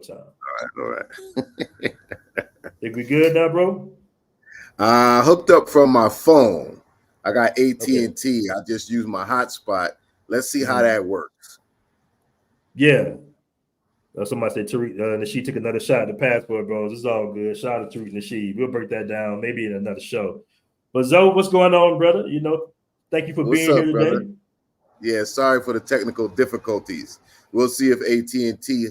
time. All right. Think we good now, bro? Hooked up from my phone. I got Okay. AT&T. I just use my hotspot. Let's see how Hmm. that works. Yeah. Somebody said Tariq Nasheed took another shot at the passport, bros. It's all good. Shout out to Tariq Nasheed. We'll break that down maybe in another show. But Zoe, what's going on, brother? Thank you for What's being here up, brother? today. Yeah, sorry for the technical difficulties. We'll see if AT&T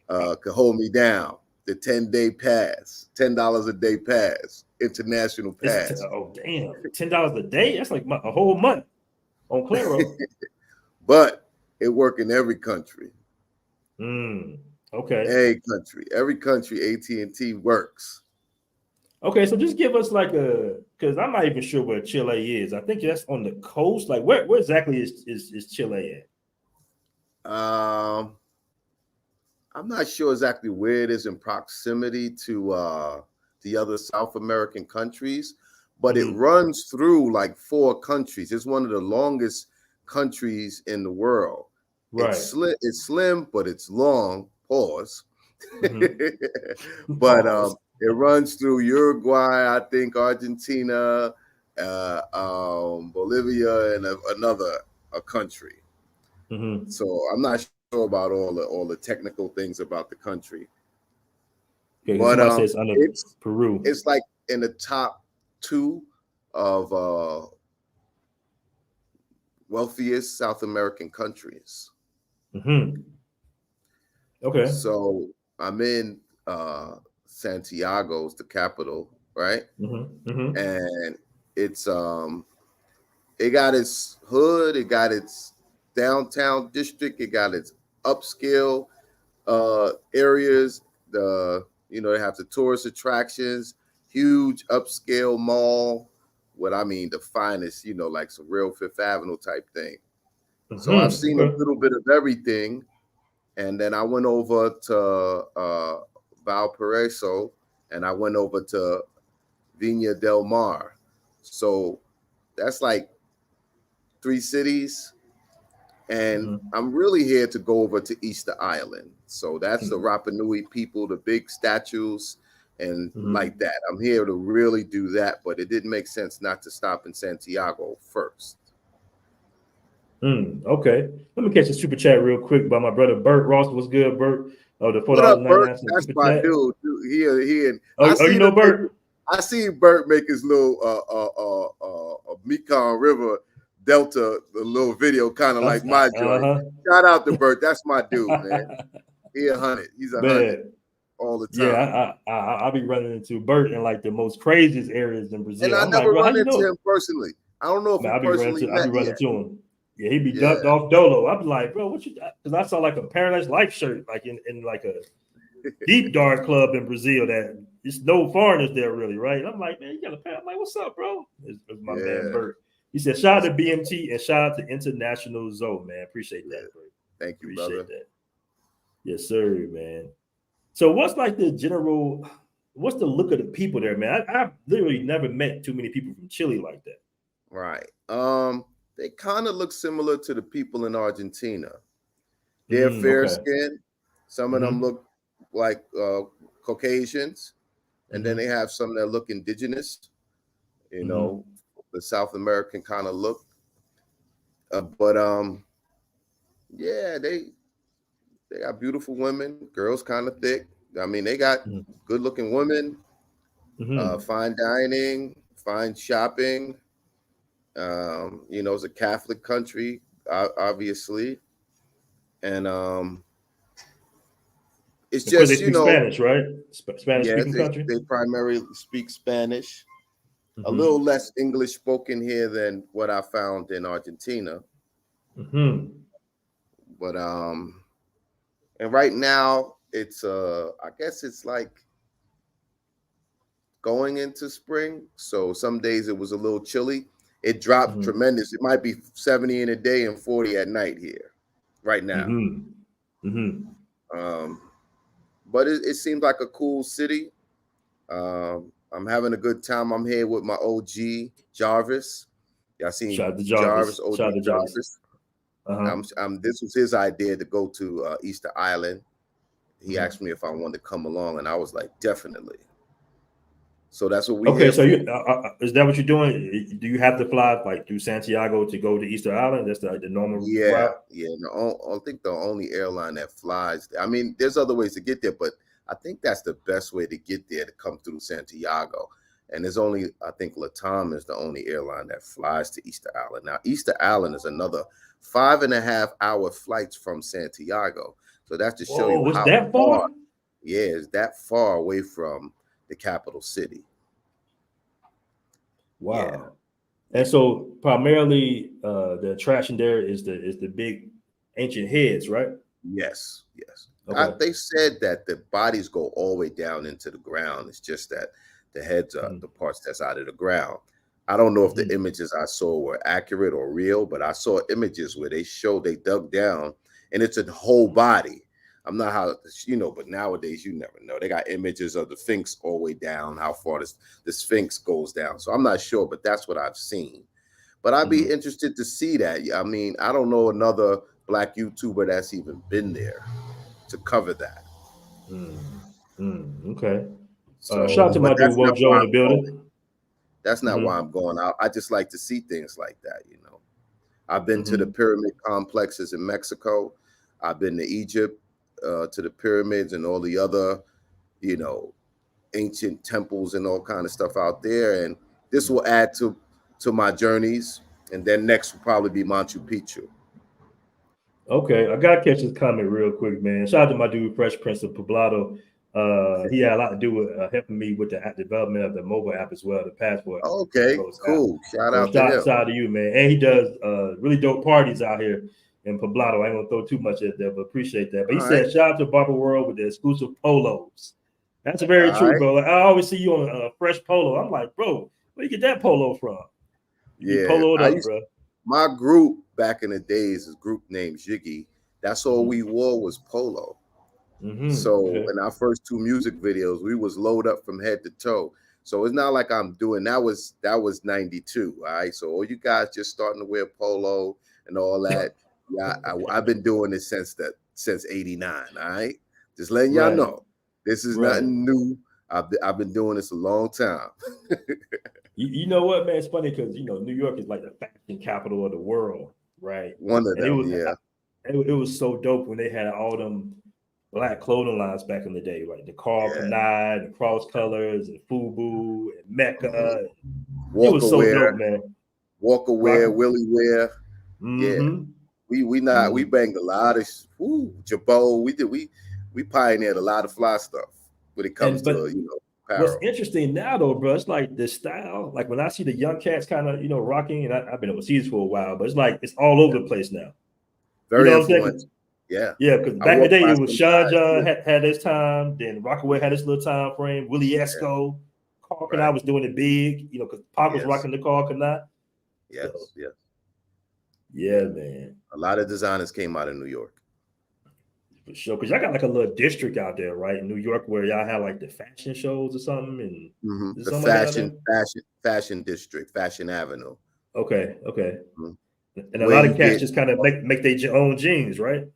could hold me down. The 10-day pass, $10 a day pass, international pass. Oh damn, $10 a day. That's like a whole month on Claro. But it work in every country. Mm, okay. Every country, AT&T works. Okay, so just give us like because I'm not even sure where Chile is. I think that's on the coast. Like where exactly is Chile Um, I'm not sure exactly where it is in proximity to the other South American countries, but at? it Hmm. runs through like four countries. It's one of the longest countries in the world. Right. It's slim, but it's long. Pause. Hmm. But Pause. it runs through Uruguay, I think Argentina, Bolivia, and another a country. Hmm. So I'm not sure about all the technical things about the country, Okay, but somebody says under it's Peru. it's like in the top two of wealthiest South American countries. Hmm. Okay. So I'm in Santiago's the capital, right? Hmm. Hmm. And it's it got its hood, it got its downtown district, it got its upscale areas. They have the tourist attractions, huge upscale mall. What I mean, the finest, like some real Fifth Avenue type thing. So I've Hmm. seen a Okay. little bit of everything, and then I went over to Valparaiso, and I went over to Viña del Mar. So that's like three cities, and Hmm. I'm really here to go over to Easter Island. So that's the Rapa Nui people, the big statues, and like Hmm. that. I'm here to really do that, but it didn't make sense not to stop in Santiago first. Okay. Let me catch a super chat real quick by my brother Bert Ross. What's good, Bert? Oh, the four What dollars up, and ninety Bert? nine cent That's super my chat. dude. He and Oh, oh, you know Bert? I see Bert make his little Mekong River Delta, the little video, kind of like my joint. Uh Shout out to Bert. That's my dude, man. huh. He 100. He's 100 Man, all the time. yeah, I'll be running into Bert in like the most craziest areas in And Brazil. I I'm like, never bro, how run you into know? him personally. I don't know if Man, we personally I'll be met running yet. to him. Yeah, he be Yeah. ducked off Dolo. I'll be like, bro, what you? Because I saw like a Paradise Life shirt, like in like a deep dark club in Brazil that it's no foreigners there really, right? And I'm like, man, you got a pair. I'm like, what's up, bro? It's my man Yeah. Bert. He said, shout That's out to BMT and shout out to International Zoe, man. Appreciate yeah. that, Bert. Thank you, Appreciate brother. that. Yes, sir, man. So what's like the general? What's the look of the people there, man? I've literally never met too many people from Chile like that. Right. They kind of look similar to the people in Argentina. They're fair Okay. skinned. Some of them Mm-hmm. look like Caucasians, and then they Mm-hmm. have some that look indigenous. You know, Mm-hmm. the South American kind of look. But yeah, they got beautiful women. Girls kind of thick. I mean, they got good looking women. Mm-hmm. Fine dining, fine shopping. It's a Catholic country, obviously, and it's Of course, they just speak Spanish, right? Spanish yeah, speaking country. they primarily speak Spanish. A little Mm-hmm. less English spoken here than what I found in Argentina, Mm-hmm. but and right now it's I guess it's like going into spring. So some days it was a little chilly. It dropped Mm-hmm. tremendous. It might be 70 in a day and 40 at night here right now. Mm-hmm. Mm-hmm. Um, but it seems like a cool city. I'm having a good time. I'm here with my OG Jarvis. Y'all seen Shout out to Jarvis, Jarvis. OG Shout out to Jarvis. Jarvis. Uh-huh. This was his idea to go to Easter Island, he asked me if I wanted to come along, and I was like, definitely. So that's what we Okay, here so for. you is that what you're doing? Do you have to fly like through Santiago to go to Easter Island? That's the normal Yeah, route. yeah. I think the only airline that flies. I mean, there's other ways to get there, but I think that's the best way to get there, to come through Santiago. And there's only, I think, Latam is the only airline that flies to Easter Island. Now, Easter Island is another 5.5 hour flights from Santiago. So that's to show Whoa, you was how that far. far? Yeah, it's that far away from the capital city. Yeah, Wow. And yeah. so primarily the attraction there is the big ancient heads, right? Yes, yes. Okay. They said that the bodies go all the way down into the ground. It's just that the heads are Mhm. the parts that's out of the ground. I don't know if the Mhm. images I saw were accurate or real, but I saw images where they dug down and it's a whole body. I'm not how, but nowadays you never know. They got images of the Sphinx all the way down, how far the Sphinx goes down. So I'm not sure, but that's what I've seen. But I'd be Mhm. interested to see that. I mean, I don't know another black YouTuber that's even been there to cover that. Okay. Shout So, out to but my dude that's not Wojo why in the I'm going. building. That's not why Mhm. I'm going out. I just like to see things like that. I've been to the Mhm. pyramid complexes in Mexico. I've been to Egypt, to the pyramids and all the other, you know, ancient temples and all kind of stuff out there. And this will add to my journeys. And then next will probably be Machu Picchu. Okay, I gotta catch this comment real quick, man. Shout out to my dude Fresh Prince of Poblado. He had a lot to do with helping me with the development of the mobile app as well, the Passport Okay, Pros app. cool. Shout So out to him. shout out to you, man. And he does really dope parties out here in Poblado. I ain't gonna throw too much at there, but appreciate that. But he All right. said, shout out to Barber World with the exclusive polos. That's very All true, right. bro. Like, I always see you on a fresh polo. I'm like, bro, where you get that polo from? You be Yeah. poloed up, bro. My group back in the days, is a group named Jiggy. That's all Mm-hmm. we wore was polo. So Okay. in our first two music videos, we was load up from head to toe. So it's not like I'm doing that was 92. All right. So all you guys just starting to wear polo and all that. Yeah, I've been doing this since 89. All right. Just letting y'all Right. know. This is Right. nothing new. I've been doing this a long time. You know what, man? It's funny because New York is like the fashion capital of the world, right? One of And them, yeah. it was so dope when they had all them black clothing lines back in the day, right? The Carl Yeah. Kanai, the Cross Colors, and Fubu, and Mhm. Mecca. It was Walker so wear, dope, man. Walker wear, Rock. Willie wear. Yeah. Mm-hmm. We Mm-hmm. banged a lot of Jabot. We pioneered a lot of fly stuff when it comes And to but what's apparel. interesting now, though, bro, it's like the style. Like when I see the young cats kind of rocking, and I've been overseas for a while, but it's like it's all over the place now. You Very know what I'm saying? influential. Yeah. Yeah, because I back in the walked day, by it was some Sean guys. John Yeah. had his time, then Rockaway had his little time frame, Willie Yeah. Esco, Carl Kanai Right. was doing it big, because Pac was Yes. rocking the Carl Kanai. So, Yes. Yes. yeah, Yeah. man, A lot of designers came out of New York. for sure. Because y'all got like a little district out there, right, in New York, where y'all have like the fashion shows or something, and is The something like that out there? fashion district, Fashion Avenue. Okay, okay. Mhm. And a Where lot you of cats get just kind of make their own jeans, right?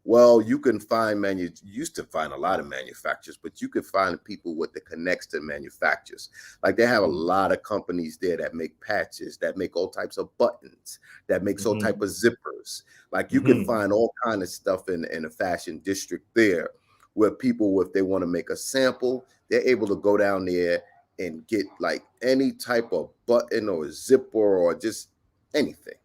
Well, you can find you used to find a lot of manufacturers, but you could find people with the connects to manufacturers. Like they have a Mm-hmm. lot of companies there that make patches, that make all types of buttons, that makes all type Mm-hmm. of zippers. Like you can Mm-hmm. find all kind of stuff in a fashion district there, where people, if they want to make a sample, they're able to go down there and get like any type of button or zipper or just anything.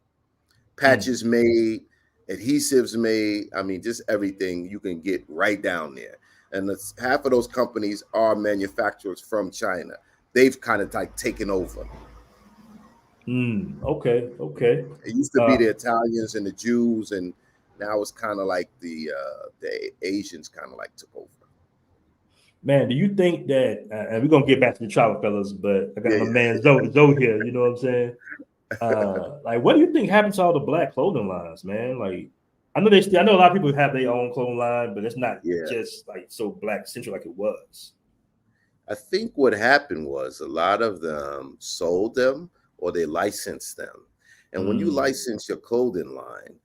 Patches made, adhesives made. I mean, just everything you can get right down there. And half of those companies are manufacturers from China. They've kind of like taken over. Okay, okay. It used to be Uh, the Italians and the Jews, and now it's kind of like the Asians kind of like took over. Man, do you think that, and we're gonna get back to the travel fellas, but I got Yeah, my man Zoe here. You know what I'm saying? Like, what do you think happened to all the black clothing lines, man? Like, I know a lot of people have their own clothing line, but it's not yeah. just like so black central like it was. I think what happened was a lot of them sold them or they licensed them. And when you Mm, license your clothing line,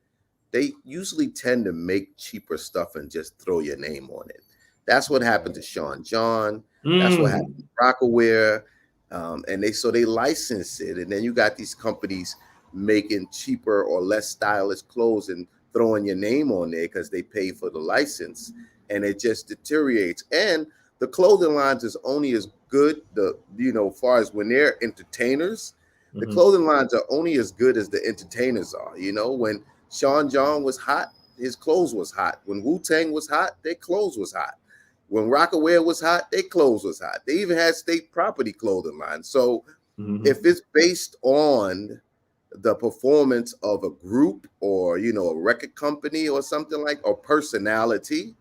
they usually tend to make cheaper stuff and just throw your name on it. That's what happened to Sean John. That's what happened to Rockaware. And they license it, and then you got these companies making cheaper or less stylish clothes and throwing your name on there because they pay for the license, and it just deteriorates. And the clothing lines is only as good, as far as when they're entertainers, the clothing lines are only as good as the entertainers are. When Sean John was hot, his clothes was hot. When Wu-Tang was hot, their clothes was hot. When Rockaware was hot, their clothes was hot. They even had state property clothing lines. So if it's based on the performance of a group or, a record company or something or personality,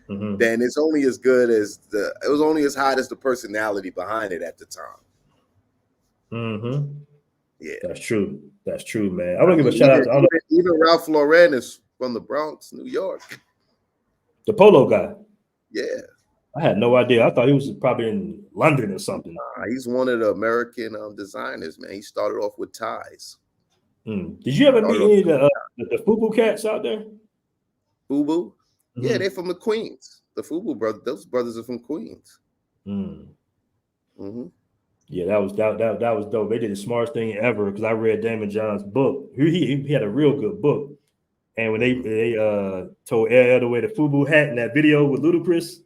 then it's only as good as it was only as hot as the personality behind it at the time. Yeah, that's true. That's true, man. I want to give a shout out to even Ralph Lauren is from the Bronx, New York. The polo guy. Yeah. I had no idea. I thought he was probably in London or something. He's one of the American designers, man. He started off with ties. Did you ever meet any of the FUBU cats out there? FUBU? Yeah, they're from the Queens. The FUBU brothers, those brothers are from Queens. Yeah, that was dope. They did the smartest thing ever because I read Damon John's book. He had a real good book. And when they told LL to wear the FUBU hat in that video with Ludacris,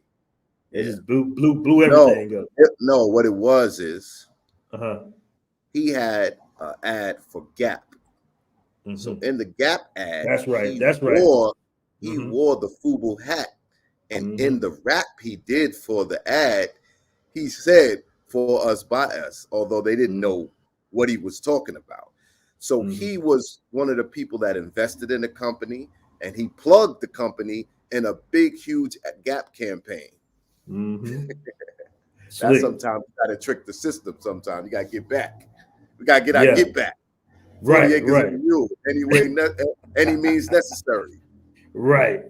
it just blew everything up. No, what it was is he had an ad for Gap. So in the Gap ad, he wore the FUBU hat. And in the rap he did for the ad, he said, "For us, by us," although they didn't know what he was talking about. So he was one of the people that invested in the company, and he plugged the company in a big, huge Gap campaign. That's sometimes you got to trick the system. Sometimes you got to get back. We got to get our get back. Right. Anyway, any means necessary. Right.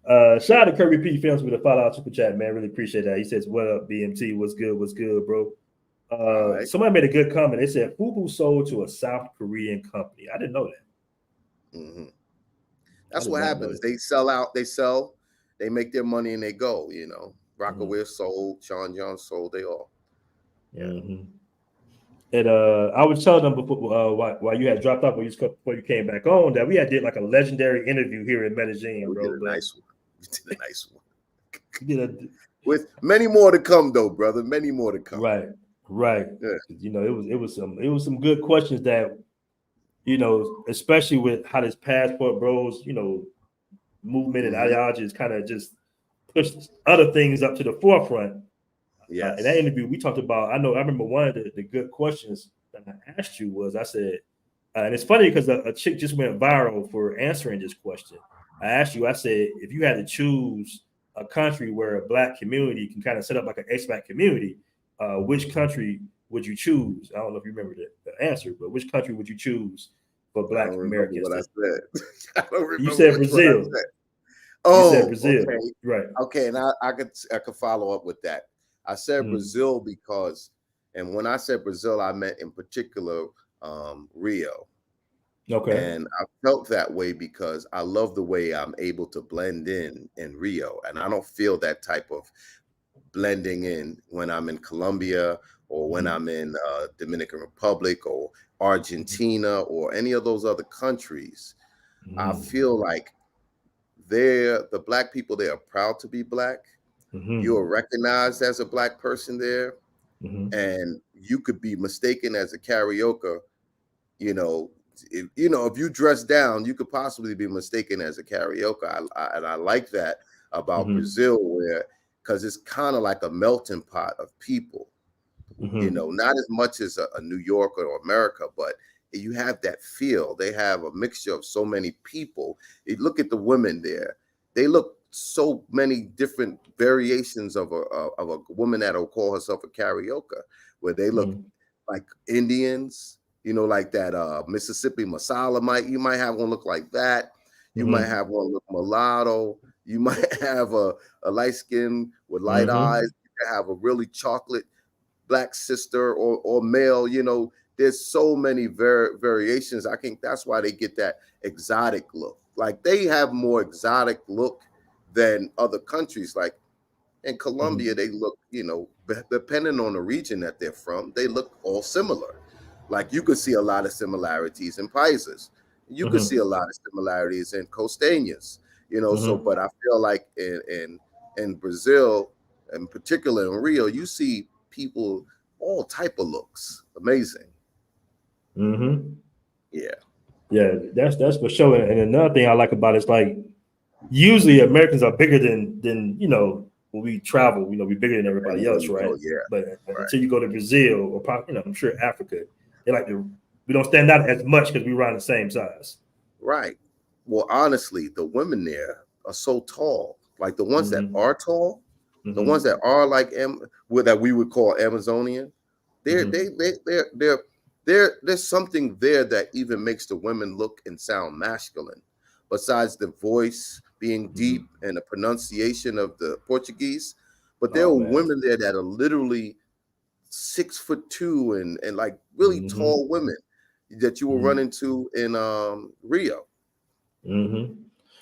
Shout out to Kirby P Films with a $5 super chat, man. Really appreciate that. He says, "What up, BMT? What's good, bro?" Somebody made a good comment. They said FUBU sold to a South Korean company. I didn't know that. That's what happens. They sell out. They make their money and they go. Rockaware sold, Sean John sold. They all. And I was telling them before while you had dropped off before you came back on that we did like a legendary interview here in Medellin, bro. We did a nice one. With many more to come, though, brother. Many more to come. Right. Yeah. It was some good questions that, especially with how this passport bros, movement and ideology is kind of just pushed other things up to the forefront. Yeah. In that interview, we talked about. I remember one of the good questions that I asked you was, I said, and it's funny because a chick just went viral for answering this question. I asked you, I said, if you had to choose a country where a Black community can kind of set up like an expat community, which country would you choose? I don't know if you remember the answer, but which country would you choose for Black Americans? What I said. I don't remember. You said Brazil. Oh, you said Brazil. Okay. Right. Okay, and I could follow up with that. I said Brazil because, and when I said Brazil, I meant in particular Rio. Okay. And I felt that way because I love the way I'm able to blend in Rio, and I don't feel that type of blending in when I'm in Colombia or when I'm in Dominican Republic or Argentina or any of those other countries. I feel like the Black people, they are proud to be Black. You are recognized as a Black person there, and you could be mistaken as a karaoke. If you dress down, you could possibly be mistaken as a karaoke. And I like that about Brazil, because it's kind of like a melting pot of people. Not as much as a New York or America, but you have that feel. They have a mixture of so many people. You look at the women there; they look so many different variations of a woman that'll call herself a karaoke, where they look like Indians, like that Mississippi Masala you might have one look like that. You might have one look mulatto. You might have a light skin with light eyes. You can have a really chocolate Black sister or male, there's so many variations. I think that's why they get that exotic look. Like they have more exotic look than other countries. Like in Colombia, they look, depending on the region that they're from, they look all similar. Like you could see a lot of similarities in paisas. You could see a lot of similarities in costeñas, So, but I feel like in Brazil, in particular in Rio, you see people all type of looks. Amazing. Yeah. Yeah, that's for sure. And another thing I like about it is like usually Americans are bigger than when we travel. We're bigger than everybody else, right? But until you go to Brazil or I'm sure Africa, we don't stand out as much because we're around the same size. Right. Well, honestly, the women there are so tall. Like the ones that are tall, the ones that are like that we would call Amazonian, there's something there that even makes the women look and sound masculine. Besides the voice being deep and the pronunciation of the Portuguese, but there are women there that are literally 6'2" and like really tall women that you will run into in Rio. Yeah,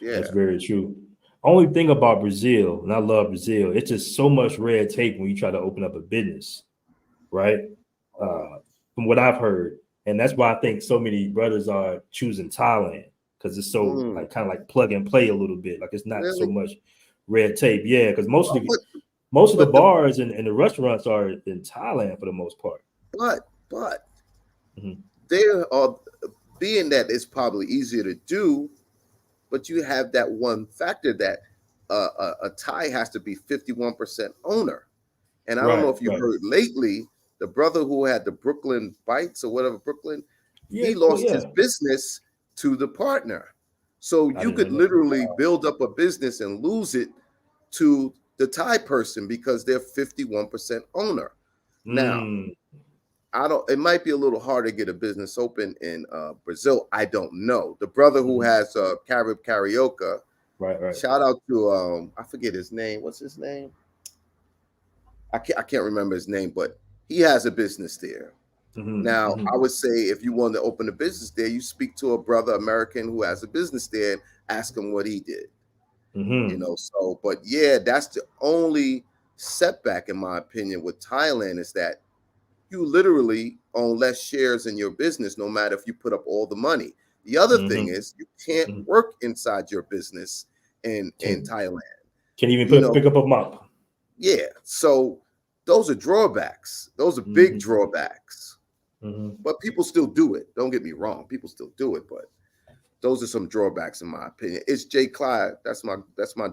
that's very true. Only thing about Brazil, and I love Brazil, it's just so much red tape when you try to open up a business, right? From what I've heard, and that's why I think so many brothers are choosing Thailand because it's so like kind of like plug and play a little bit. Like it's not so much red tape. Yeah, because most of the bars and the restaurants are in Thailand for the most part. But there are, being that it's probably easier to do, but you have that one factor that a Thai has to be 51% owner. And I don't know if you heard lately, the brother who had the Brooklyn Bites or whatever, he lost his business to the partner. So you could literally build up a business and lose it to the Thai person because they're 51% owner. Now, it might be a little hard to get a business open in Brazil. I don't know. The brother who has Carib Carioca, right. Shout out to I forget his name. What's his name? I can't remember his name, but he has a business there. Now, I would say if you want to open a business there, you speak to a brother American who has a business there and ask him what he did. So, but yeah, that's the only setback, in my opinion, with Thailand is that you literally own less shares in your business, no matter if you put up all the money. The other thing is you can't work inside your business in Thailand. Can't even pick up a mop. Yeah. So those are drawbacks. Those are big drawbacks. But people still do it. Don't get me wrong. People still do it, but those are some drawbacks in my opinion. It's Jay Clyde. That's my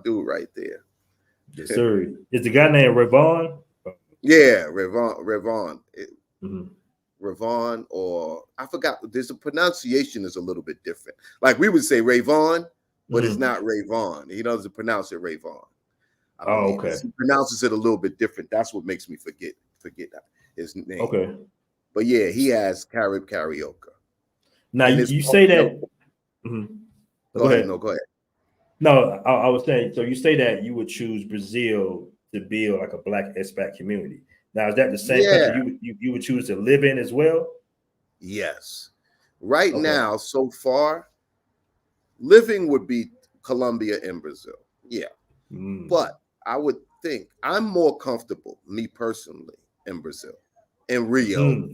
dude right there. Yes, sir. Is the guy named Revon? Yeah, Revon. Revon, or I forgot. There's a pronunciation is a little bit different. Like we would say Rayvon, but it's not Rayvon. He doesn't pronounce it Rayvon. Okay. He pronounces it a little bit different. That's what makes me forget his name. Okay. But yeah, he has Carib Carioca. Now you say that. Go ahead. No, go ahead. No, I was saying. So you say that you would choose Brazil to build like a Black expat community. Now is that the same country you would choose to live in as well? Yes. Right now, so far, living would be Colombia and Brazil. Yeah. But I would think I'm more comfortable, me personally, in Brazil, in Rio.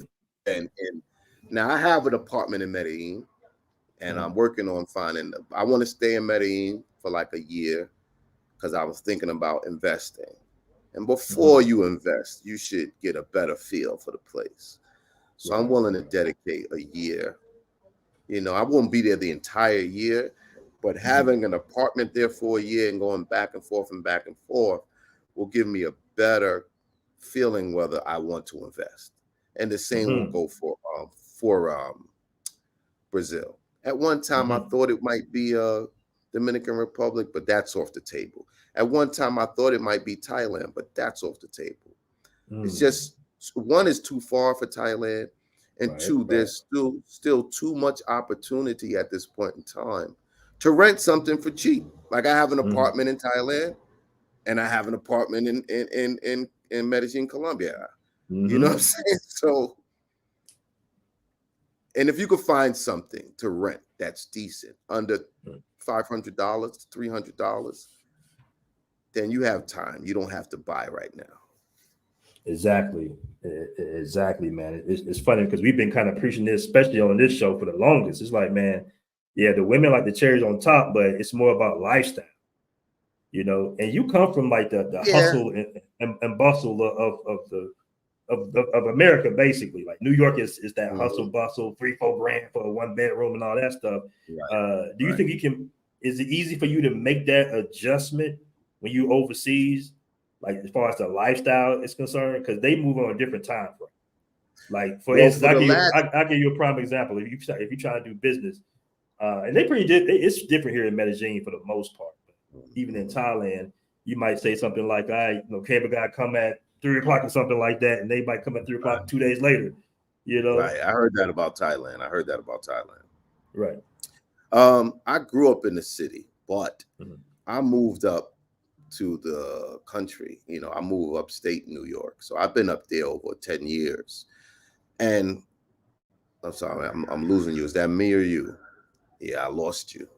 And now I have an apartment in Medellin, and I'm working on I want to stay in Medellin for like a year because I was thinking about investing. And before you invest, you should get a better feel for the place. So I'm willing to dedicate a year. I won't be there the entire year, but having an apartment there for a year and going back and forth will give me a better feeling whether I want to invest. And the same will go for Brazil. At one time, I thought it might be Dominican Republic, but that's off the table. At one time, I thought it might be Thailand, but that's off the table. It's just one is too far for Thailand, and two, there's still too much opportunity at this point in time to rent something for cheap. Like I have an apartment in Thailand, and I have an apartment in Medellin, Colombia. You know what I'm saying? So And if you could find something to rent that's decent under $500, $300, then you have time. You don't have to buy right now. Exactly. Exactly, man. It's funny because we've been kind of preaching this, especially on this show for the longest. It's like, man, yeah, the women like the cherries on top, but it's more about lifestyle, And you come from like the Yeah. hustle and bustle of America, basically. Like New York is that hustle bustle, 3-4 grand for a 1 bedroom and all that stuff. Right. Do you think you can? Is it easy for you to make that adjustment when you overseas, like as far as the lifestyle is concerned? Because they move on a different time frame. Like for instance, I'll give you a prime example. If you try to do business, and it's different here in Medellin for the most part. Even in Thailand, you might say something like, cable guy come at 3 o'clock or something like that, and they might come at 3 o'clock 2 days later, Right. I heard that about Thailand. Right. I grew up in the city, but I moved up to the country. I moved upstate New York. So I've been up there over 10 years. And I'm sorry, I'm losing you. Is that me or you? Yeah, I lost you.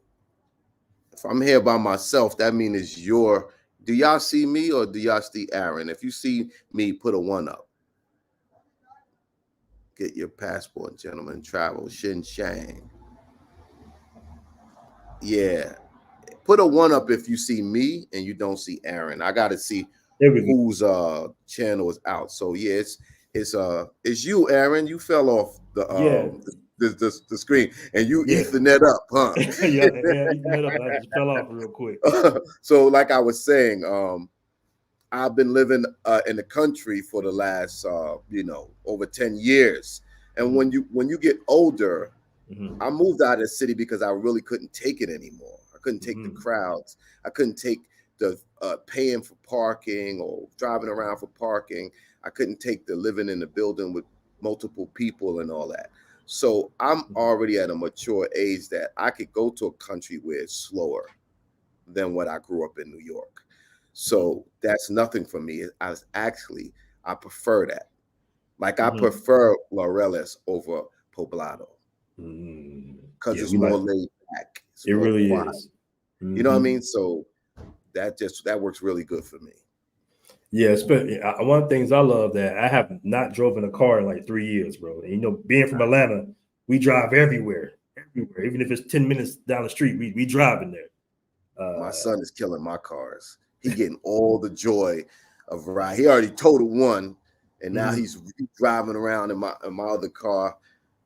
If I'm here by myself, that means it's your. Do y'all see me or do y'all see Aaron? If you see me, put a 1 up. Get your passport, gentlemen. Travel. Shin Shang. Yeah. Put a 1 up if you see me and you don't see Aaron. I gotta see whose channel is out. So yeah, it's you, Aaron. You fell off the screen and you Ethernet up, huh? yeah, Ethernet up. I just fell off real quick. So like I was saying, I've been living in the country for the last over 10 years. And when you get older, I moved out of the city because I really couldn't take it anymore. I couldn't take the crowds. I couldn't take the paying for parking or driving around for parking. I couldn't take the living in the building with multiple people and all that. So I'm already at a mature age that I could go to a country where it's slower than what I grew up in New York. So that's nothing for me. I prefer that. Like I prefer Laureles over Poblado because it's more laid back. It really is. You know what I mean? So that works really good for me. Yeah, one of the things I love that I have not driven a car in like 3 years, bro. And being from Atlanta, we drive everywhere. Even if it's 10 minutes down the street, we driving there. My son is killing my cars. He's getting all the joy of ride. He already totaled one, and now he's driving around in my other car.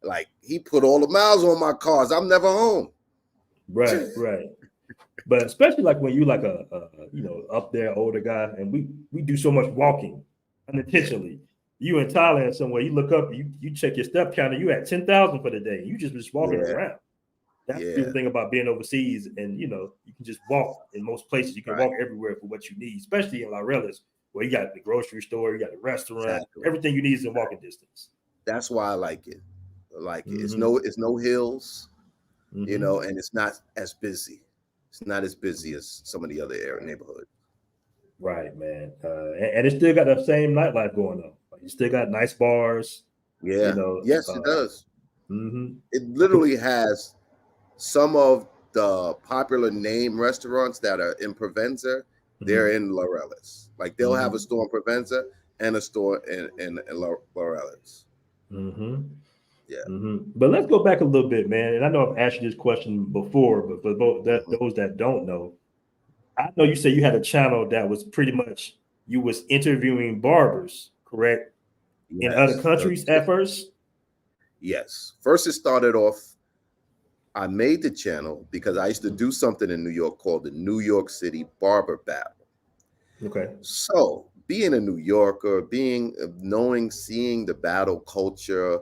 Like he put all the miles on my cars. I'm never home. Right. But especially like when you like a up there older guy, and we do so much walking unintentionally. You in Thailand somewhere, you look up, you check your step counter, you at 10,000 for the day. You just walking around. That's the beautiful thing about being overseas, and you can just walk in most places. You can walk everywhere for what you need, especially in Laureles, where you got the grocery store, you got the restaurant, everything you need is in walking distance. That's why I like it. It's no hills, and it's not as busy. It's not as busy as some of the other neighborhoods. Right, man. And it still got the same nightlife going on. Like you still got nice bars. Yeah. Yes, it does. It literally has some of the popular name restaurants that are in Provenza. They're in Laureles. Like they'll have a store in Provenza and a store in Laureles. Yeah. But let's go back a little bit, man. And I know I've asked you this question before, but for those that don't know, I know you said you had a channel that was pretty much you was interviewing barbers, correct? In other countries at first? Yes. First, it started off, I made the channel because I used to do something in New York called the New York City Barber Battle. Okay. So being a New Yorker, seeing the battle culture,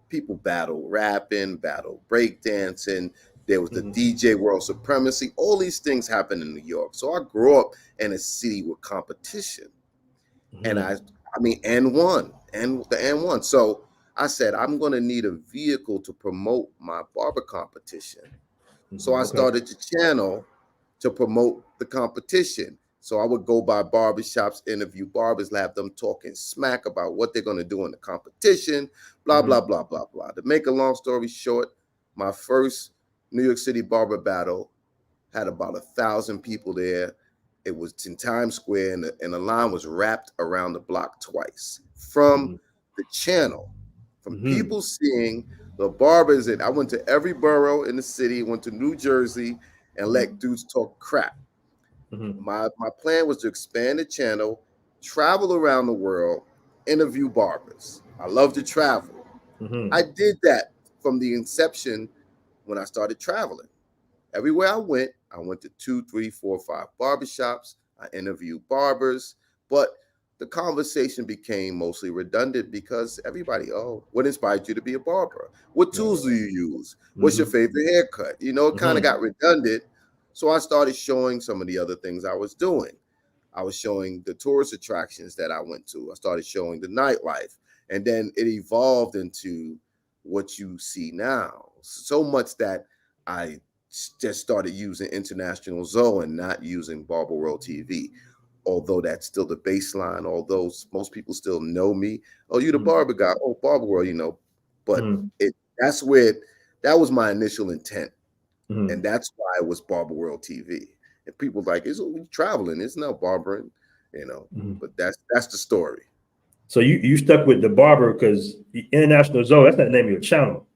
people battle rapping, battle breakdancing. There was the DJ World Supremacy. All these things happen in New York. So I grew up in a city with competition. And N1. So I said, I'm going to need a vehicle to promote my barber competition. So I started the channel to promote the competition. So I would go by barbershops, interview barbers, have them talking smack about what they're going to do in the competition, blah, blah, blah, blah, blah. To make a long story short, my first New York City barber battle had about 1,000 people there. It was in Times Square, and the line was wrapped around the block twice from the channel, from people seeing the barbers. And I went to every borough in the city, went to New Jersey, and let dudes talk crap. My plan was to expand the channel, travel around the world, interview barbers. I love to travel. I did that from the inception when I started traveling. Everywhere I went to 2, 3, 4, 5 barbershops. I interviewed barbers, but the conversation became mostly redundant because everybody, oh, what inspired you to be a barber? What tools do you use? What's your favorite haircut? You know, it kind of got redundant. So I started showing some of the other things I was doing. I was showing the tourist attractions that I went to. I started showing the nightlife. And then it evolved into what you see now. So much that I just started using International Zoe and not using Barber World TV. Although that's still the baseline, although most people still know me. Oh, you the barber guy. Oh, Barber World, you know. But that was my initial intent. And that's why it was Barber World TV. And people like, it's traveling, it's not barbering, you know. But that's the story. So you stuck with the barber because International Zoe, that's not the name of your channel.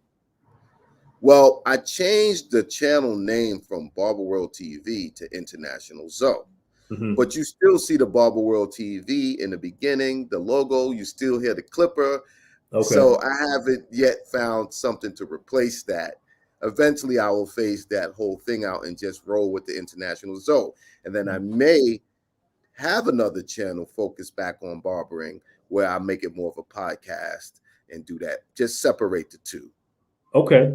Well, I changed the channel name from Barber World TV to International Zoe. But you still see the Barber World TV in the beginning, the logo, you still hear the clipper. Okay. So I haven't yet found something to replace that. Eventually, I will phase that whole thing out and just roll with the International Zoe. And then I may have another channel focused back on barbering where I make it more of a podcast and do that. Just separate the two. Okay.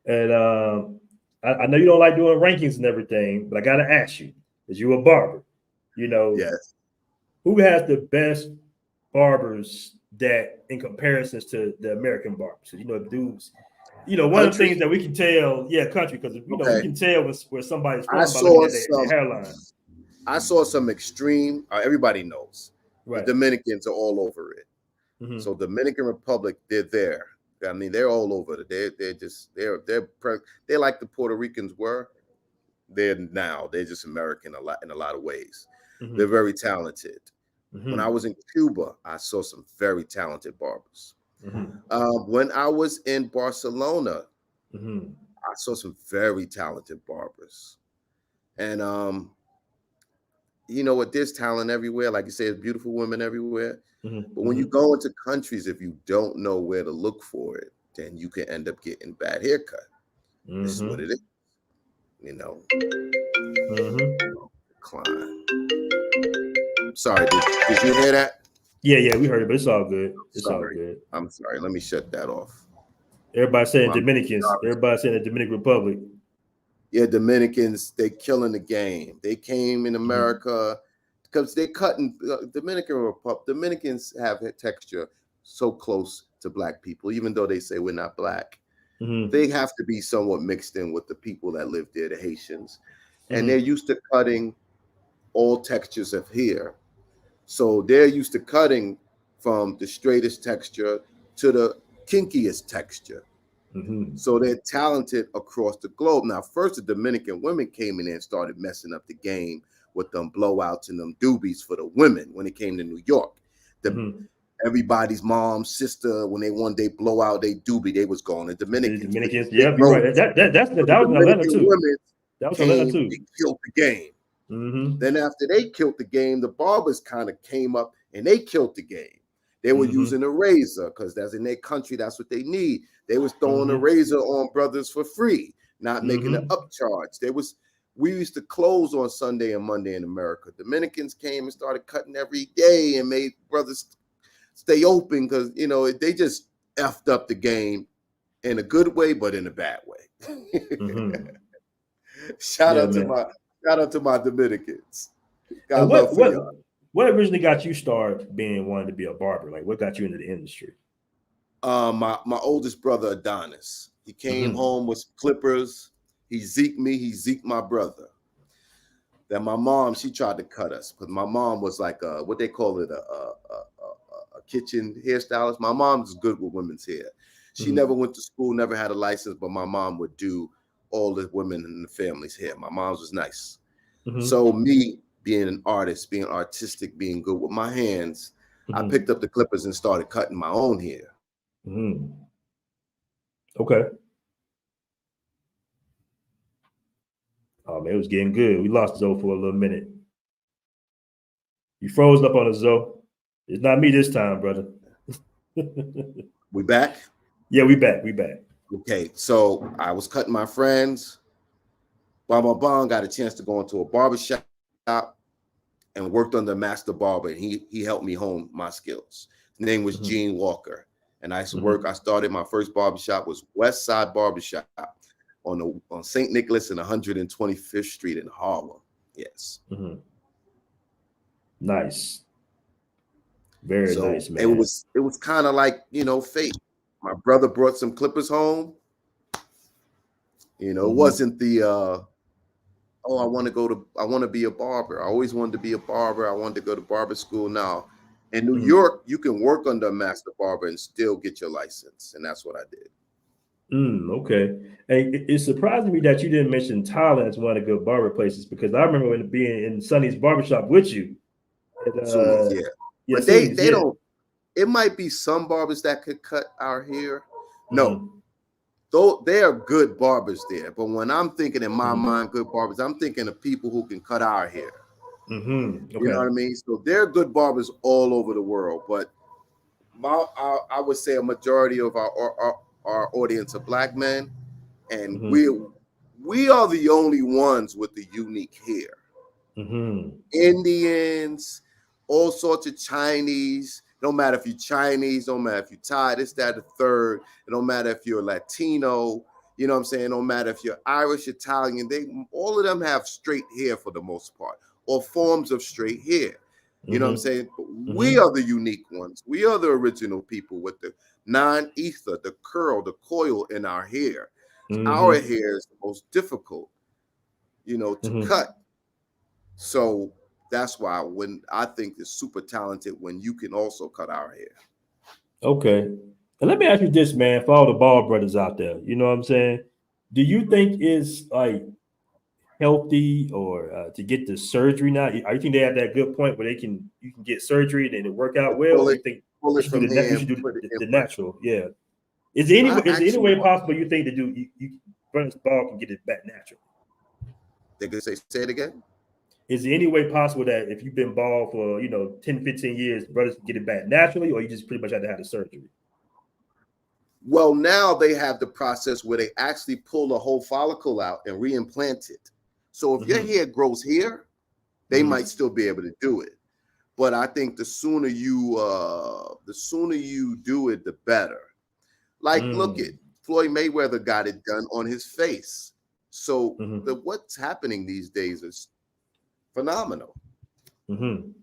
And I know you don't like doing rankings and everything, but I got to ask you, as you a barber, you know, yes, who has the best barbers that in comparisons to the American barbers? You know, dudes, you know, one of the things that we can tell, country, because you know we can tell where somebody's from by looking at their hairline. I saw some extreme. Everybody knows the Dominicans are all over it. So Dominican Republic, they're there. I mean, they're all over it. They're like the Puerto Ricans were. They're just American in a lot of ways. They're very talented. When I was in Cuba, I saw some very talented barbers. When I was in Barcelona, I saw some very talented barbers. And you know what? There's talent everywhere. Like you say, there's beautiful women everywhere. But when you go into countries, if you don't know where to look for it, then you can end up getting bad haircut. This is what it is. You know. Klein. Sorry, did you hear that? Yeah, we heard it, but it's all good. All good. I'm sorry. Let me shut that off. Everybody saying Dominicans. Everybody saying the Dominican Republic. Yeah, Dominicans, they killing the game. They came in America because they cutting Dominicans have a texture so close to black people, even though they say we're not black. They have to be somewhat mixed in with the people that live there, the Haitians. And they're used to cutting all textures of hair. So they're used to cutting from the straightest texture to the kinkiest texture. So they're talented across the globe. Now, first, the Dominican women came in there and started messing up the game with them blowouts and them doobies for the women when it came to New York. Everybody's mom, sister, when they one day blow out they doobie, they was going to Dominicans. Dominicans, yeah, you're right. That was in Atlanta too. That was in Atlanta too. They killed the game. Then after they killed the game, the barbers kind of came up and they killed the game. They were using a razor because that's in their country. That's what they need. They was throwing a razor on brothers for free, not making an upcharge. We used to close on Sunday and Monday in America. Dominicans came and started cutting every day and made brothers stay open because, you know, they just effed up the game in a good way, but in a bad way. Shout out to my Dominicans. God love for y'all. What originally got you started wanting to be a barber? Like, what got you into the industry? My oldest brother Adonis. He came home with clippers. He zeked me. He zeked my brother. that my mom, she tried to cut us, but my mom was like what they call it, a kitchen hairstylist. My mom's good with women's hair. She never went to school, never had a license, but my mom would do all the women in the family's hair. My mom's was nice. So me being an artist, being artistic, being good with my hands, I picked up the clippers and started cutting my own hair. Okay. Oh man, it was getting good. We lost Zoe for a little minute. You froze up on us, Zoe. It's not me this time, brother. We back? Yeah, we back. We back. Okay, so I was cutting my friends. Got a chance to go into a barbershop and worked under a master barber. And he helped me hone my skills. His name was Gene Walker. And I used to work. I started my first barbershop was West Side Barbershop on St. Nicholas and 125th Street in Harlem. Yes. Nice. Very nice, man. It was kind of like, fate. My brother brought some clippers home. It wasn't the I want to be a barber. I always wanted to be a barber. I wanted to go to barber school. Now, in New York, you can work under a master barber and still get your license, and that's what I did. Okay. And it's surprising me that you didn't mention Thailand as one of the good barber places, because I remember when being in Sonny's barbershop with you. Sunnis, but they don't. It might be some barbers that could cut our hair. No, though they are good barbers there. But when I'm thinking in my mind, good barbers, I'm thinking of people who can cut our hair. Okay. You know what I mean? So they're good barbers all over the world. But I would say a majority of our audience are Black men, and we are the only ones with the unique hair. Indians, all sorts of Chinese. No matter if you're Chinese, no matter if you're Thai, this, that, the third. It don't matter if you're Latino. You know what I'm saying? No matter if you're Irish, Italian. All of them have straight hair for the most part, or forms of straight hair. You know what I'm saying? But we are the unique ones. We are the original people with the non-ether, the curl, the coil in our hair. Our hair is the most difficult, to cut. So that's why when I think it's super talented when you can also cut our hair. Okay. And let me ask you this, man, for all the bald brothers out there, you know what I'm saying? Do you think it's like healthy or to get the surgery now? I think they have that good point where you can get surgery and it work out well. Or you think you should do the natural? Yeah. Is there any way possible you think to do you brothers bald can get it back natural? They could say it again. Is there any way possible that if you've been bald for 10, 15 years, brothers can get it back naturally, or you just pretty much have to have the surgery? Well, now they have the process where they actually pull the whole follicle out and reimplant it. So if your hair grows here, they might still be able to do it. But I think the sooner you do it, the better. Like, look at Floyd Mayweather got it done on his face. So what's happening these days is phenomenal. Then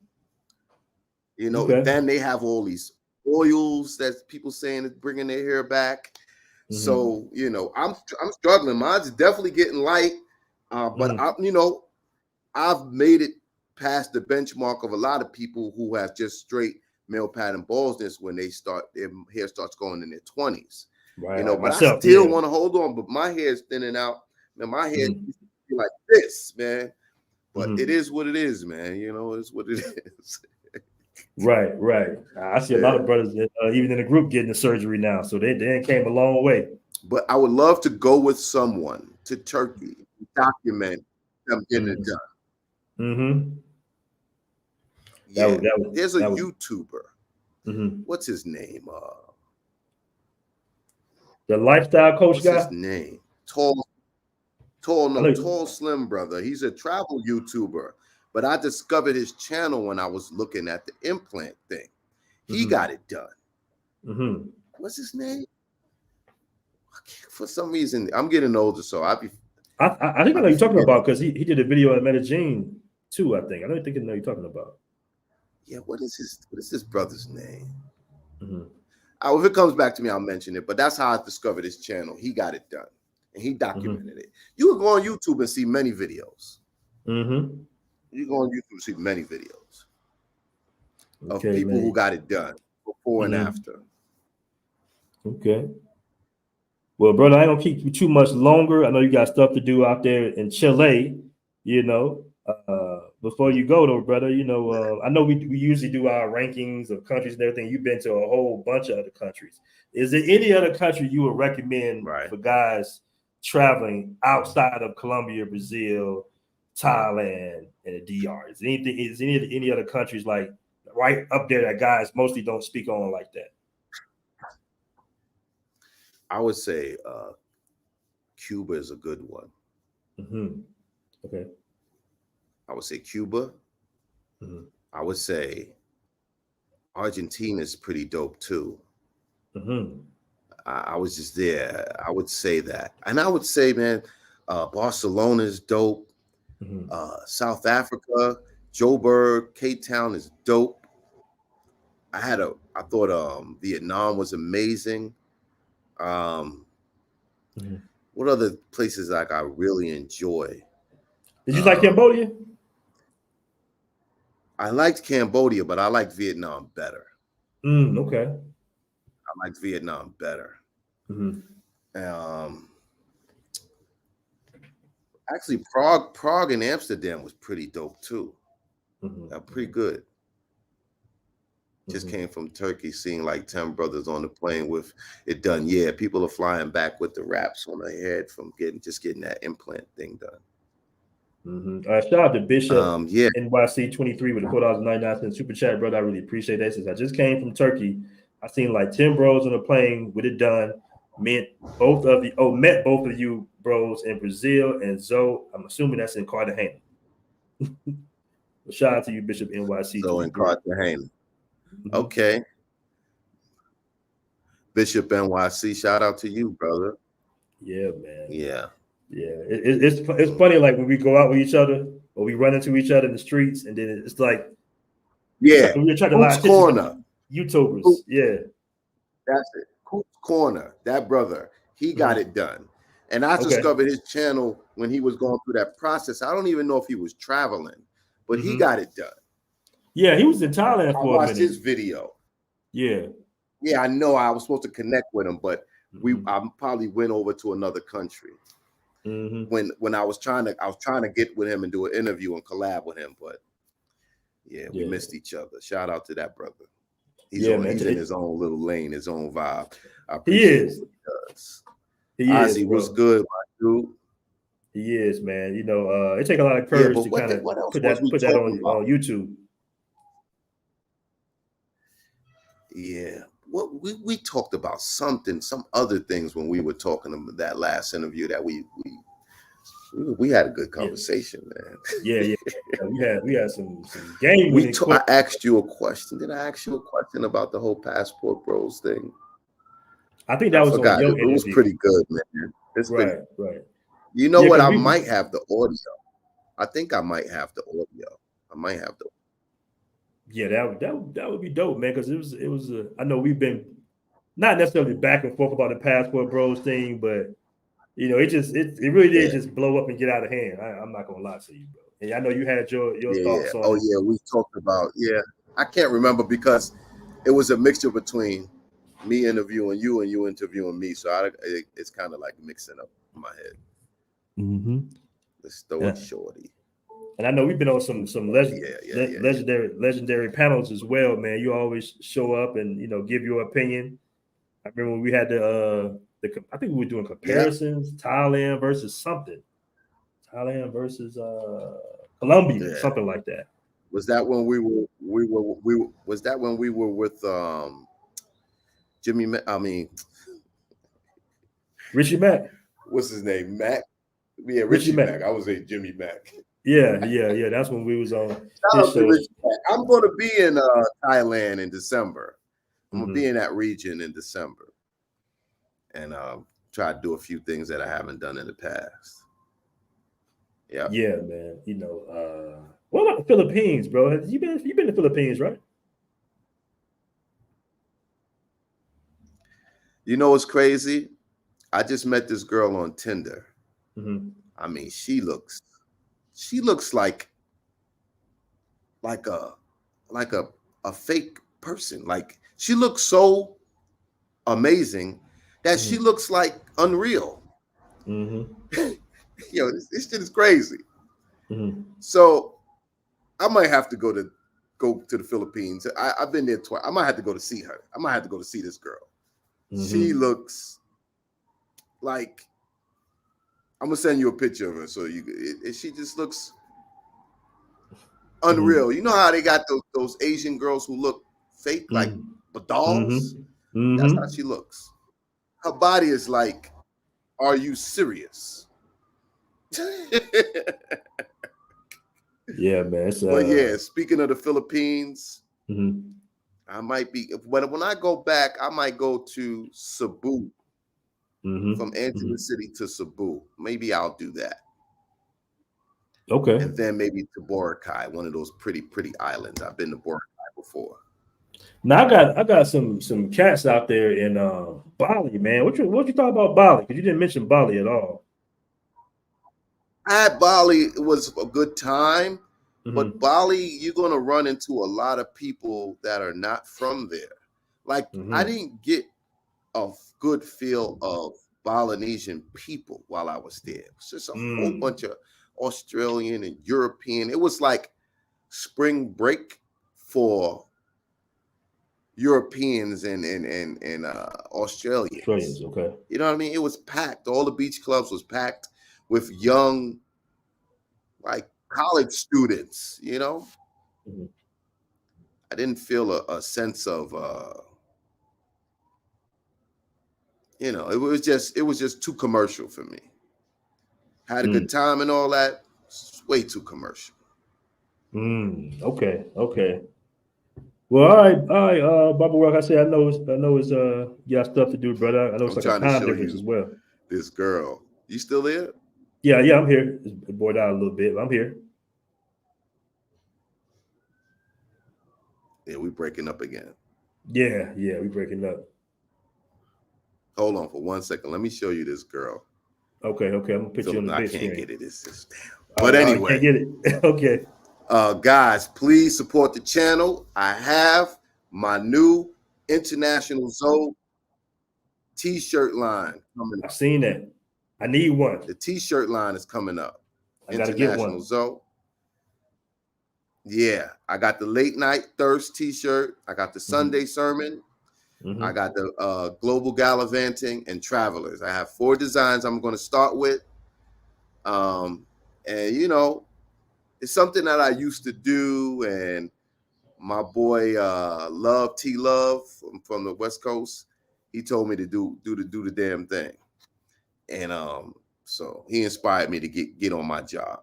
they have all these oils that people saying is bringing their hair back. So I'm struggling. Mine's definitely getting light, but I've made it past the benchmark of a lot of people who have just straight male pattern baldness when their hair starts going in their 20s. Right. But myself, I still want to hold on, but my hair is thinning out. Man, my hair used to be like this, man. But it is what it is, man. It's what it is. Right. I see a lot of brothers that, even in the group getting the surgery now. So they came a long way. But I would love to go with someone to Turkey, document them getting it done. There's a YouTuber. What's his name? The lifestyle coach guy? What's his name? Tall, slim brother. He's a travel YouTuber, but I discovered his channel when I was looking at the implant thing. He got it done. What's his name? For some reason, I'm getting older, so I think I know you're talking about, because he did a video at Medellin too. I think I know you're talking about. Yeah, what is his brother's name? If it comes back to me, I'll mention it. But that's how I discovered his channel. He got it done. And he documented it. You can go on YouTube and see many videos. You go on YouTube, see many videos of Okay, people who man. got it done before and Mhm. after. Okay. Well, brother, I ain't gonna keep you too much longer. I know you got stuff to do out there in Chile. You know, before you go though, brother, I know we usually do our rankings of countries and everything. You've been to a whole bunch of other countries. Is there any other country you would recommend Right. for guys traveling outside of Colombia, Brazil, Thailand, and the DR? Is any other countries like right up there that guys mostly don't speak on like that? I would say Cuba is a good one. Mm-hmm. Okay. I would say Cuba. Mm-hmm. I would say Argentina is pretty dope too. Mm-hmm. I was just there. I would say that, and I would say, man, Barcelona is dope. Mm-hmm. South Africa, Joburg, Cape Town is dope. I thought Vietnam was amazing. Um, Mm-hmm. what other places like I really enjoy? Did you like Um, Cambodia? I liked Cambodia, but I liked Vietnam better. Okay. I liked Vietnam better. Mm-hmm. Um, actually, Prague, and Amsterdam was pretty dope too. Mm-hmm. Pretty good. Just Mm-hmm. came from Turkey, seeing like 10 brothers on the plane with it done. Yeah, people are flying back with the wraps on their head from getting that implant thing done. Mm-hmm. Shout out to Bishop Yeah, NYC 23 with the $4.99 super chat, brother. I really appreciate that. Since I just came from Turkey, I seen like 10 bros on the plane with it done. Met both of you bros in Brazil and Zoe. I'm assuming that's in Cartagena. Shout out to you, Bishop so in NYC 23. Cartagena. Mm-hmm. Okay. Bishop NYC, shout out to you, brother. Yeah, man. Yeah. Yeah, it's funny. Like when we go out with each other or we run into each other in the streets, and then it's like Yeah. we're trying to lie Coop's attention to Corner. YouTubers. Yeah, That's it. Coop's Corner. That brother, he got it done. And I okay. discovered his channel when he was going through that process. I don't even know if he was traveling, but he got it done. Yeah, he was in Thailand I for a watched minute. his video. Yeah. Yeah, I know I was supposed to connect with him, but I probably went over to another country. When I was trying to get with him and do an interview and collab with him, but yeah, we missed each other. Shout out to that brother. He's in his own little lane, his own vibe. I appreciate what he does. Ozzy, what's good, my dude? He is, man. It takes a lot of courage to kind of put that on YouTube. Yeah. What we talked about some other things when we were talking about that last interview that we had a good conversation, man. Yeah. We had some game. I asked you a question. Did I ask you a question about the whole Passport Bros thing? I think that was on your interview. It was pretty good, man. Right. You know what? I might have the audio. I think I might have the audio. I might have the. Yeah, that would be dope, man. Because it was. I know we've been not necessarily back and forth about the Passport Bros thing, but it really did just blow up and get out of hand. I'm not gonna lie to you, bro. And I know you had your thoughts on it. Oh yeah, we talked about I can't remember because it was a mixture between me interviewing you and you interviewing me, so it's kind of like mixing up in my head. Let's throw it shorty. And I know we've been on some legendary panels as well, man. You always show up and give your opinion. I remember when we had I think we were doing comparisons, Thailand versus something. Thailand versus Colombia, something like that. Was that when we was that when we were with Richie Mack. What's his name? Mac? Yeah, Richie Mack. I was saying Jimmy Mack. Yeah. That's when we was on his show. I'm going to be in Thailand in December. I'm going to be in that region in December. And try to do a few things that I haven't done in the past. Yeah. Yeah, man. What about the Philippines, bro? You've been to the Philippines, right? You know what's crazy? I just met this girl on Tinder. I mean, she looks like like a fake person. Like she looks so amazing that she looks like unreal. Yo, this shit is crazy. So I might have to go to the Philippines. I've been there twice. I might have to go to see her. I might have to go to see this girl. She looks like, I'm gonna send you a picture of her. So she just looks unreal. You know how they got those Asian girls who look fake, like dolls? That's how she looks. Her body is like, are you serious? Yeah, man. But yeah, speaking of the Philippines, I might be, when I go back, I might go to Cebu, from Angeles City to Cebu. Maybe I'll do that. Okay. And then maybe to Boracay, one of those pretty islands. I've been to Boracay before. Now I got some cats out there in Bali, man. What you thought about Bali? Because you didn't mention Bali at all. At Bali, it was a good time, but Bali, you're gonna run into a lot of people that are not from there. Like I didn't get a good feel of Balinesian people while I was there. It's just a whole bunch of Australian and European. It was like spring break for Europeans and Australians. Australians, okay. You know what I mean? It was packed. All the beach clubs was packed with young, like college students. You know, I didn't feel a sense of, you know, it was just too commercial for me. Had a good time and all that. It's way too commercial. Okay. Well, all right. Barber, like I said, I know it's you got stuff to do, brother. I know it's like a time difference as well. This girl, you still there? Yeah, I'm here. It's bored out a little bit, but I'm here. Yeah, we breaking up again. Yeah, we breaking up. Hold on for 1 second. Let me show you this girl. Okay. I'm gonna put you on the big screen. I can't get it. It's just damn. But anyway, I get it. Okay. Guys, please support the channel. I have my new International Zoe t-shirt line coming up. I've seen that. I need one. The t-shirt line is coming up. I gotta get one. Zoe. Yeah, I got the late night thirst t-shirt. I got the Sunday sermon. I got the global gallivanting and travelers. I have 4 designs I'm going to start with. And you know, it's something that I used to do, and my boy Love from the West Coast, he told me to do the damn thing. And so he inspired me to get on my job.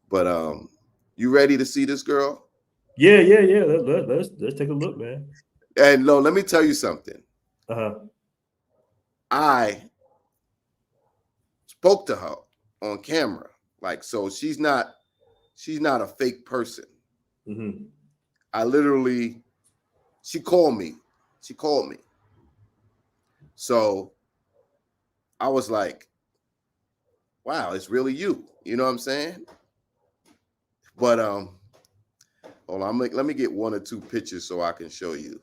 But you ready to see this girl? Yeah. Let's take a look, man. And let me tell you something. I spoke to her on camera. Like, so she's not a fake person. I literally, she called me. So I was like, wow, it's really you. You know what I'm saying? But hold on, let me get 1 or 2 pictures so I can show you.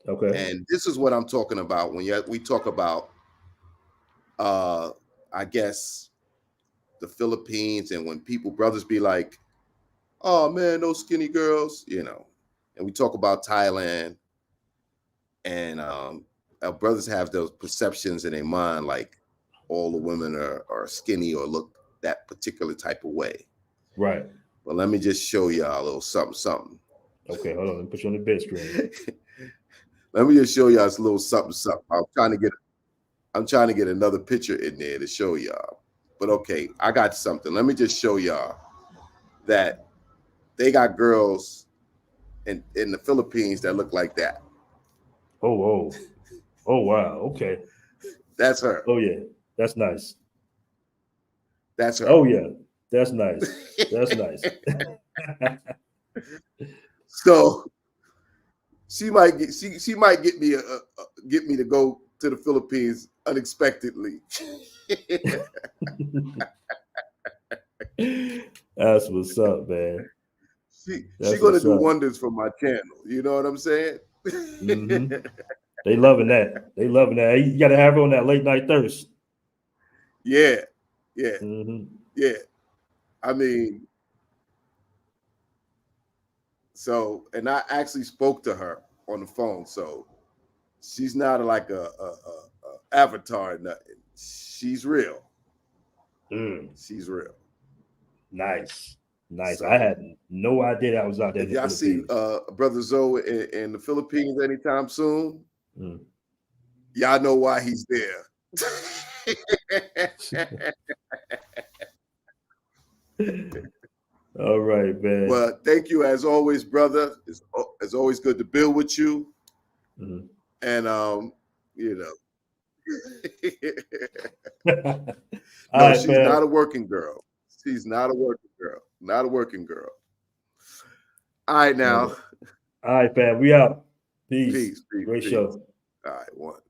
Okay. And this is what I'm talking about when we talk about, I guess, the Philippines, and when brothers be like, oh man, those skinny girls, you know, and we talk about Thailand, and our brothers have those perceptions in their mind, like all the women are skinny or look that particular type of way. Right. Well, let me just show y'all a little something. Okay, hold on. Let me put you on the bed screen. Let me just show y'all a little something. I'm trying to get another picture in there to show y'all. But okay, I got something. Let me just show y'all that they got girls in the Philippines that look like that. Oh wow. Okay. That's her. Oh yeah, that's nice. That's her. Oh yeah, that's nice. That's nice. So she might get me to go to the Philippines unexpectedly. That's what's up, man. She gonna do wonders for my channel. You know what I'm saying? Mm-hmm. They loving that. They loving that. You got to have her on that late night thirst. Yeah. Mm-hmm. Yeah. I mean, so, and I actually spoke to her on the phone. So she's not like a avatar or nothing. She's real. She's real. Nice. So, I had no idea I was out there. If y'all see Brother Zoe in the Philippines anytime soon, y'all know why he's there. All right, man. Well, thank you as always, brother. It's always good to build with you. Mm-hmm. And you know. No, right, she's not a working girl. She's not a working girl. Not a working girl. All right, now. All right, fam. We out. Peace. Peace. Great show. All right, one.